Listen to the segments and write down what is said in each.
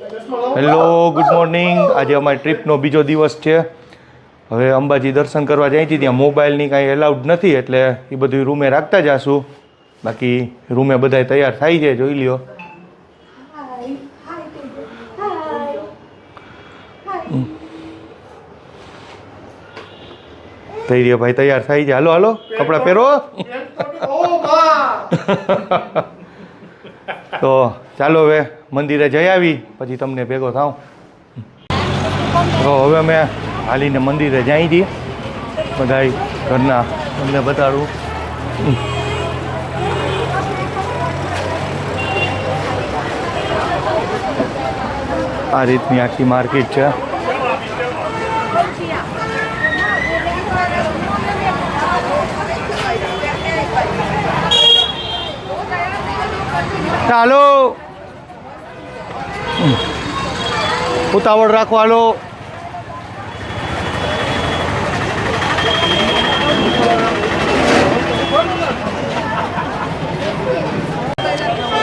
Hello, good morning. આજે અમારી ટ્રીપનો બીજો દિવસ છે. હવે અંબાજી દર્શન કરવા જાય છે, ત્યાં મોબાઈલની કાંઈ એલાઉડ નથી, એટલે એ બધું રૂમે રાખતા જશું. બાકી રૂમે બધા તૈયાર થાય છે, જોઈ લ્યો. થઈ રહ્યો ભાઈ, તૈયાર થાય છે. હાલો હાલો, કપડાં પહેરો. તો ચાલો હવે મંદિરે જઈ આવી, પછી તમને ભેગો થાઉં. તો હવે અમે હાલીને મંદિરે જઈ છીએ, બધાય ઘરના. તમને બતાડું. આ રીતની આખી માર્કેટ છે. ચાલો, ઉતાવળ રાખો. હાલો,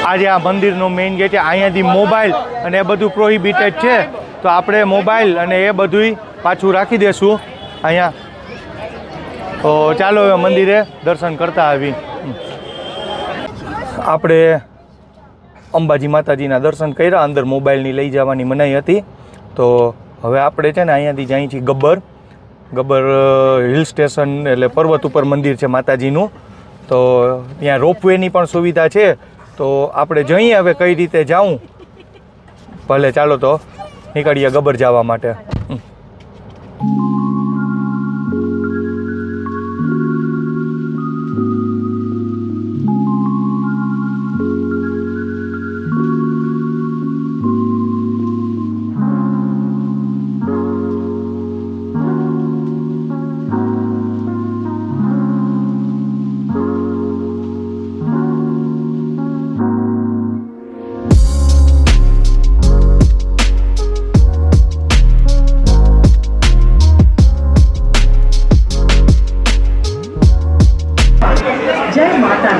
આજે આ મંદિરનો મેઇન ગેટ છે. અહીંયાથી મોબાઈલ અને એ બધું પ્રોહિબિટેડ છે, તો આપણે મોબાઈલ અને એ બધું પાછું રાખી દેશું અહીંયા. તો ચાલો હવે મંદિરે દર્શન કરતા આવી. આપણે અંબાજી માતાજીના દર્શન કર્યા. અંદર મોબાઈલની લઈ જવાની મનાઈ હતી. તો હવે આપણે છે ને અહીંયાથી જઈએ છીએ ગબ્બર હિલ સ્ટેશન, એટલે પર્વત ઉપર મંદિર છે માતાજીનું. તો ત્યાં રોપવેની પણ સુવિધા છે. તો આપણે જઈએ હવે કઈ રીતે જાઉં. ભલે ચાલો તો નીકળીએ ગબ્બર જવા માટે.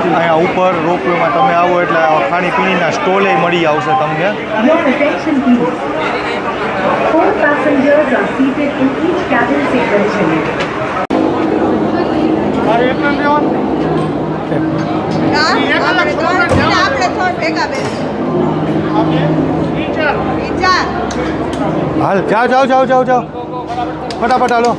અહીંયા ઉપર રોપવેમાં તમે આવો એટલે ખાણીપીણીના સ્ટોલે મળી આવશે તમને. હાલ, જાઓ ફટાફટ હાલો.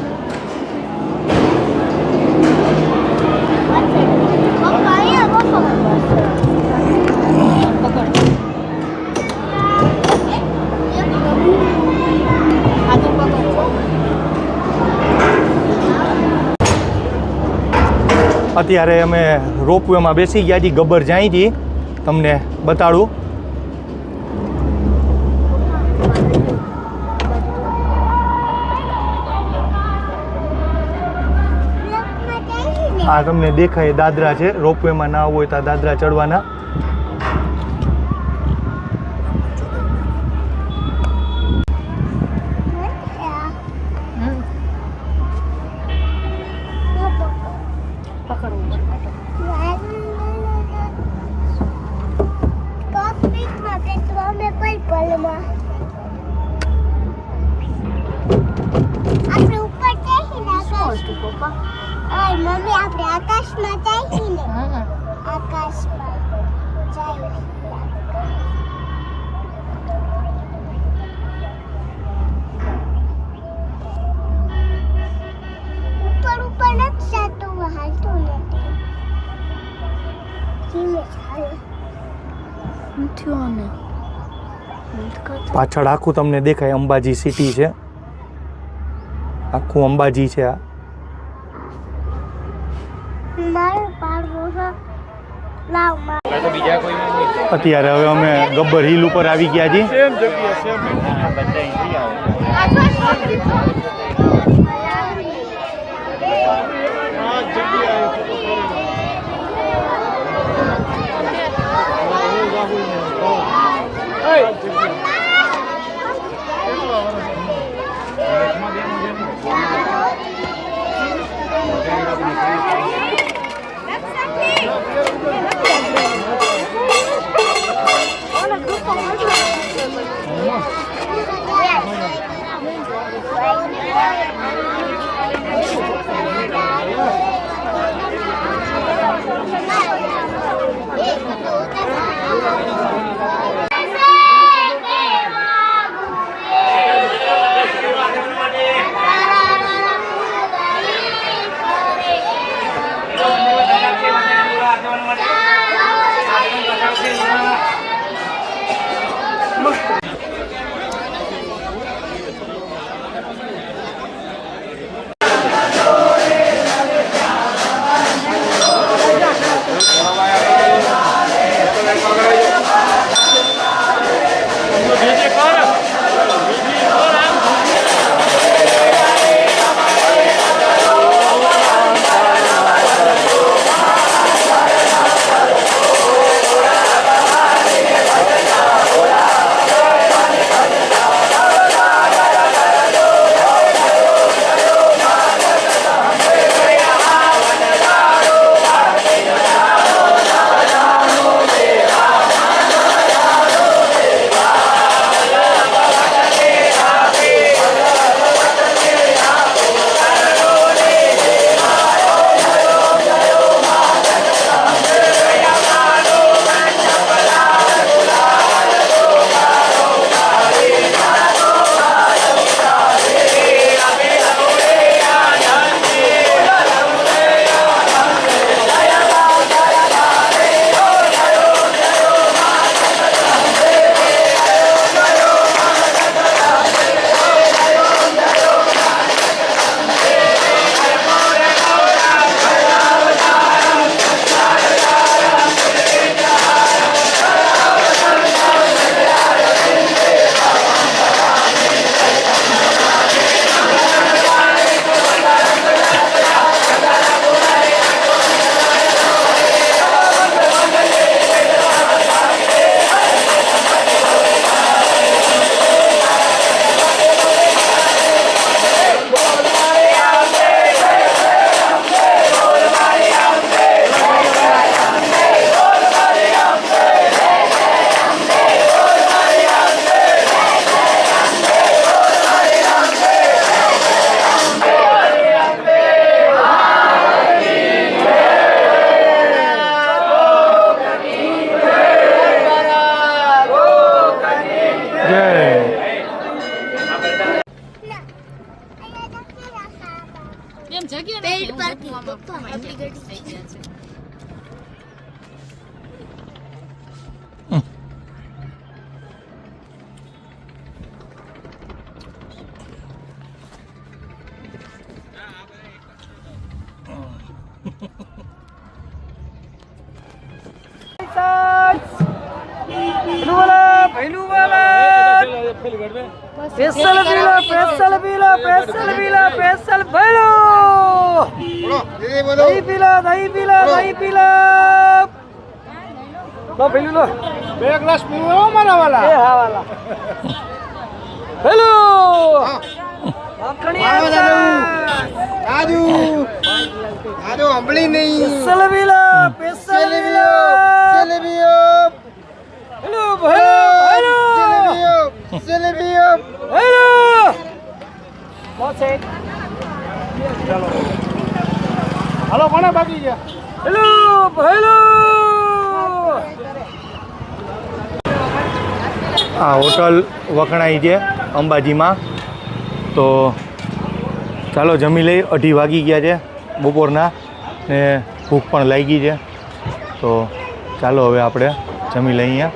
અત્યારે અમે રોપવેમાં બેસી ગયા છીએ, ગબ્બર જાય છીએ. તમને બતાડું. આ તમને દેખાય દાદરા છે. રોપવેમાં ના હોય તો દાદરા ચડવાના. મમ્મી આપણે આકાશમાં જઈએ ને. આકાશમાં જઈએ. ઉપર નથી જતું, હાલતું નથી. પાછળ આખું તમને દેખાય અંબાજી સિટી છે. આખું અંબાજી છે આ. અત્યારે હવે અમે ગબ્બર હિલ ઉપર આવી ગયા છીએ. એમ જગ્યા પેડ નથી, પાર્કિંગ હું પપ્પા આમાં આપણી ગાડી થઈ ગયા છે. સ્પેશિયલ ભેલો દહીં પીલા લો ભેલું લો 2 ગ્લાસ પીવો મારા વાલા એ હા વાલા ભેલો આજુ અંબળી નહીં સ્પેશિયલ ભેલો ભેલો ભેલો જલેબીઓ ભેલો મોસે ચાલો હાલો કોને બાકી ગયા ભેલો ભેલો આ હોટલ વખણાઈ છે અંબાજીમાં. તો ચાલો જમી લઈ. 2:30 વાગી ગયા છે બપોરના ને ભૂખ પણ લાગી છે. તો ચાલો હવે આપણે જમી લઈએ.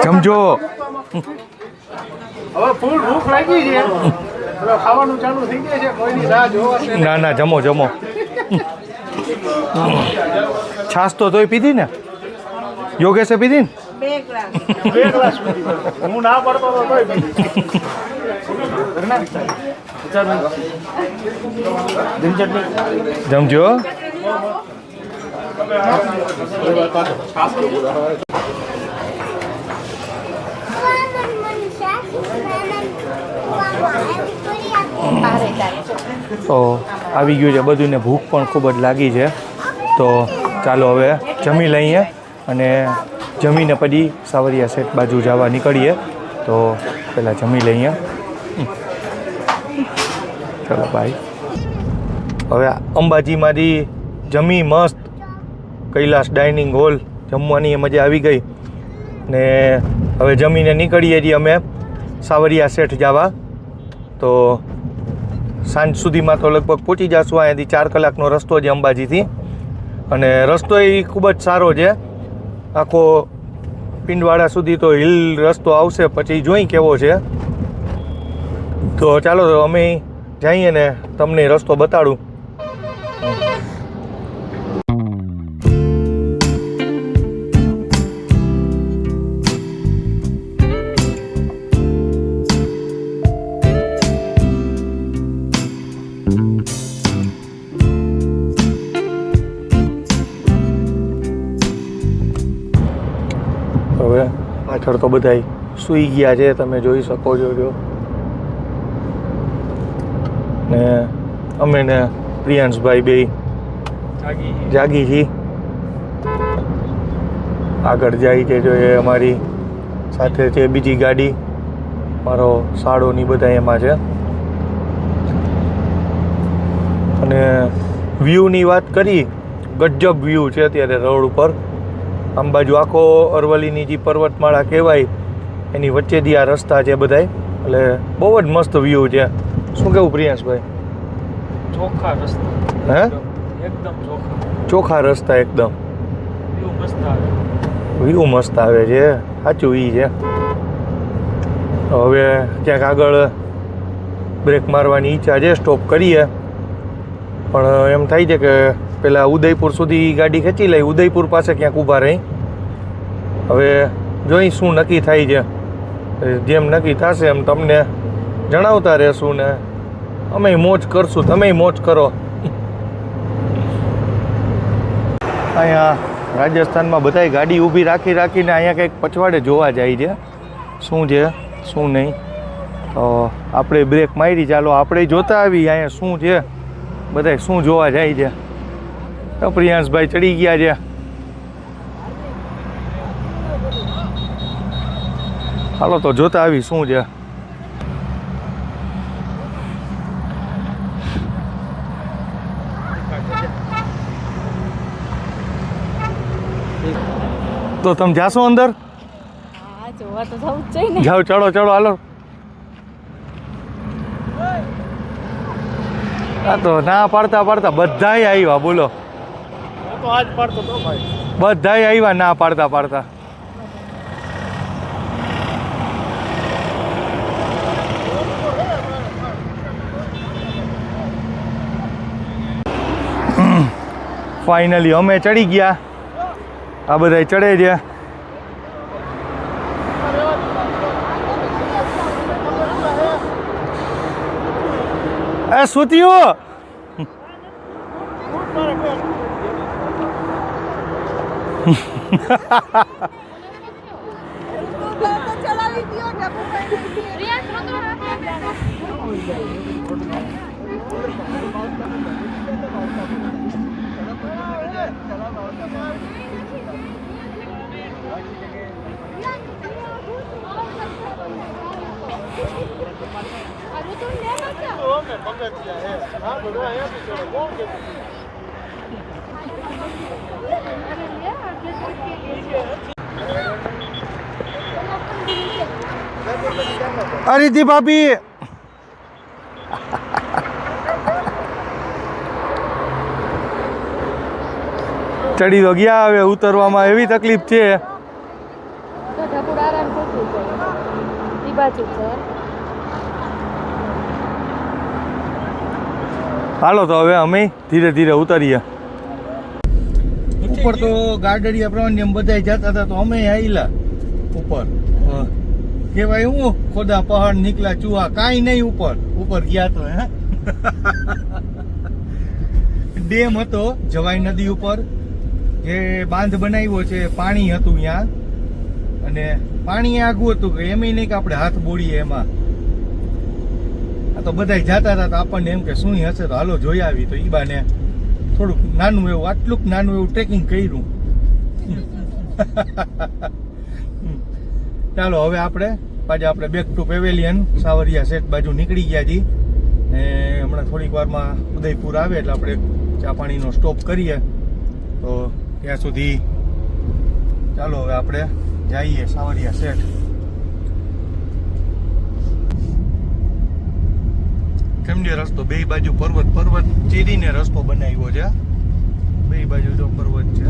સમજો હવે ફૂલ ભૂખ લાગી છે હવે ખાવાનું ચાલુ થઈ જાય છે કોઈની રાહ જોવા છે ના ના જમો જમો. છાશ તો તોય પીધી ને? યોગેશે પીધી ને? 2 ગ્લાસ હું ના પડતો તો તોય પીધી. જમજો. તો આવી ગયું છે બધું ને ભૂખ પણ ખૂબ જ લાગી છે. તો ચાલો હવે જમી લઈએ અને જમીને પછી સાવરિયા સેટ બાજુ જવા નીકળીએ. તો પહેલાં જમી લઈએ. ચાલો ભાઈ. હવે અંબાજીમાંથી જમી મસ્ત કૈલાસ ડાઇનિંગ હોલ જમવાની મજા આવી ગઈ ને હવે જમીને નીકળીએ છીએ અમે સાવરિયા સેઠ જવા. તો સાંજ સુધીમાં તો લગભગ પહોંચી જશું. અહીંયાથી 4 કલાકનો રસ્તો છે અંબાજીથી અને રસ્તો એ ખૂબ જ સારો છે. આખો પિંડવાડા સુધી તો હિલ રસ્તો આવશે, પછી જોઈ કેવો છે. તો ચાલો તો અમે જઈએ ને તમને રસ્તો બતાડું. હવે પાછળ તો બધાય સૂઈ ગયા છે, તમે જોઈ શકો છો. જો ને અમે ને પ્રિયાંશભાઈ બે જાગી છીએ. આગળ જાય છે જો એ અમારી સાથે છે બીજી ગાડી, મારો સાડો ની બધા એમાં છે. અને વ્યૂની વાત કરી, ગજબ વ્યૂ છે અત્યારે રોડ ઉપર. આમ બાજુ આખો અરવલ્લીની જે પર્વતમાળા કહેવાય એની વચ્ચેથી આ રસ્તા છે બધાય, એટલે બહુ જ મસ્ત વ્યૂ છે. શું કેવું પ્રિયાંશભાઈ? ચોખ્ખા રસ્તા, હે એકદમ ચોખ્ખા, ચોખ્ખા રસ્તા એકદમ. વ્યૂ મસ્ત આવે, વ્યૂ મસ્ત આવે છે, સાચું ઈ છે. હવે ક્યાંક આગળ બ્રેક મારવાની ઈચ્છા છે, સ્ટોપ કરીએ. પણ એમ થાય છે કે પહેલાં ઉદયપુર સુધી ગાડી ખેંચી લઈ, ઉદયપુર પાસે ક્યાંક ઊભા રહી. હવે જોઈ શું નક્કી થાય છે. જેમ નક્કી થશે એમ તમને જણાવતા રહેશું ને અમે મોજ કરશું, તમે મોજ કરો. અહીંયા રાજસ્થાનમાં બધાય ગાડી ઊભી રાખીને અહીંયા કંઈક પછવાડે જોવા જાય છે શું છે શું નહીં. તો આપણે બ્રેક મારી, ચાલો આપણે જોતા આવી અહીંયા શું છે, બધાય શું જોવા જાય છે. તો પ્રિયાંશભાઈ ચડી ગયા છે. હાલો તો જોતા આવી શું છે. તો તમે જાશો અંદર? હા, જોવા તો જવું જ જોઈએ ને. જાઓ, ચડો ચડો, હાલો. આ તો ના પાડતા બધાય આવ્યા, બોલો. તો આજ પાડતો તો ભાઈ, બધાય આવ્યા ના પાડતા. ફાઇનલી અમે ચડી ગયા. આ બધા ચડે છે. એ સુતિયું અરિધિ ભાભી ચડી તો ગયા, હવે ઉતરવામાં એવી તકલીફ છે. હાલો તો હવે અમે ધીરે ધીરે ઉતરીએ. ઉપર તો ગાર્ડરિયા પ્રમાણે એમ બધા જતા હતા, તો અમે આવેલા ઉપર. કેવાય હું ખોદા પહાડ નીકળ્યા ચૂહા, કાંઈ નહીં. ઉપર ગયા તો ડેમ હતો જવાઈ નદી ઉપર, જે બાંધ બનાવ્યો છે પાણી હતું ત્યાં, અને પાણી આગું હતું કે એમ નહીં કે આપણે હાથ બોળીએ એમાં. આ તો બધા જતા હતા તો આપણને એમ કે શું હશે, તો હાલો જોઈ આવી. તો ઈ બાને થોડુંક નાનું એવું, આટલું નાનું એવું ટ્રેકિંગ કર્યું. ચાલો હવે આપણે પાછા આપણે back to pavilion Savariya set બાજુ નીકળી ગયા છીએ. ને હમણાં થોડીક વારમાં ઉદયપુર આવે એટલે આપણે ચા પાણીનો સ્ટોપ કરીએ. તો ત્યાં સુધી ચાલો હવે આપણે જઈએ સાવરિયા સેટ. કેમ છે રસ્તો? બે બાજુ પર્વત ચીરીને રસ્તો બનાવ્યો છે. બે બાજુ તો પર્વત છે.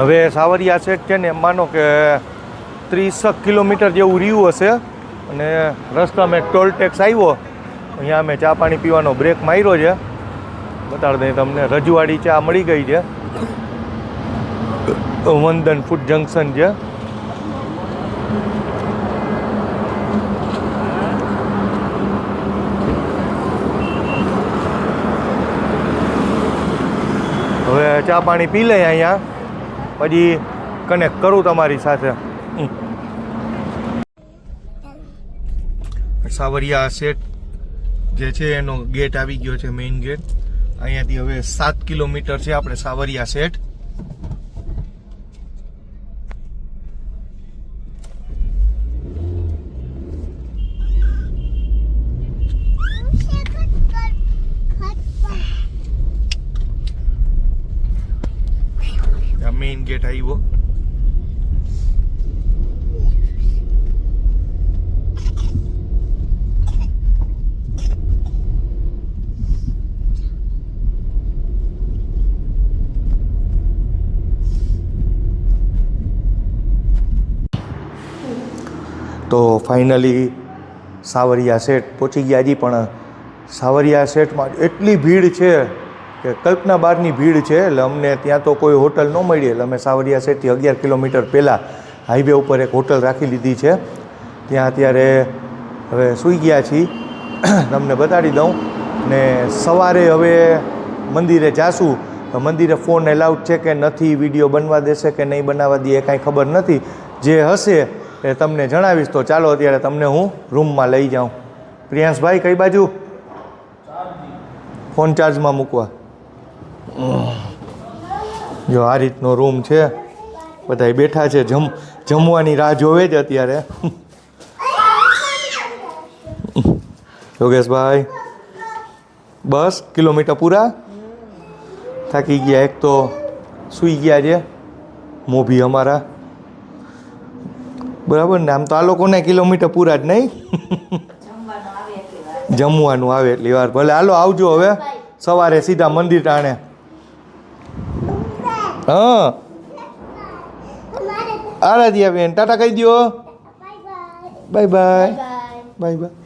હવે સાવરિયા સેટ છે ને માનો કે 30 કિલોમીટર જેવું રહ્યું હશે. અને રસ્તામાં ટોલ ટેક્સ આવ્યો, અહીંયા અમે ચા પાણી પીવાનો બ્રેક માર્યો છે. બતાડી દઈએ તમને, રજવાડી ચા મળી ગઈ છે. વંદન ફૂડ જંકશન છે. હવે ચા પાણી પી લઈએ અહીંયા, પછી કનેક્ટ કરું તમારી સાથે. સાવરિયા સેટ જે છે એનો ગેટ આવી ગયો છે, મેઇન ગેટ. અહીંયાથી હવે 7 કિલોમીટર છે આપણે સાવરિયા સેટ. મેઇન ગેટ આવ્યો. તો ફાઇનલી સાવરિયા સેટ પહોંચી ગયા હજી, પણ સાવરિયા સેટમાં એટલી ભીડ છે કે કલ્પના બહારની ભીડ છે. એટલે અમને ત્યાં તો કોઈ હોટલ ન મળી, એટલે અમે સાવરિયા સેટથી 11 કિલોમીટર પહેલાં હાઈવે ઉપર એક હોટલ રાખી લીધી છે. ત્યાં અત્યારે હવે સૂઈ ગયા છીએ. તમને બતાડી દઉં. ને સવારે હવે મંદિરે જાશું. મંદિરે ફોન એલાઉડ છે કે નથી, વિડીયો બનવા દેશે કે નહીં બનાવવા દે એ કાંઈ ખબર નથી. જે હશે એ તમને જણાવીશ. તો ચાલો અત્યારે તમને હું રૂમમાં લઈ જાઉં. પ્રિયાંશભાઈ કઈ બાજુ? ફોન ચાર્જમાં મૂકવા. જો આ રીતનો રૂમ છે. બધા બેઠા છે, જમવાની રાહ જોવે છે અત્યારે. યોગેશભાઈ બસ કિલોમીટર પૂરા થાકી ગયા. એક તો સૂઈ ગયા છે મોભી અમારા, બરાબર ને? આમ તો આ લોકોને કિલોમીટર પૂરા જ નહીં, જમવાનું આવે એટલી વાર. ભલે હાલો આવજો હવે સવારે સીધા મંદિર ટાણે. હા આરાધ્યા બેન ટાટા કહી દો. Bye bye. Bye bye.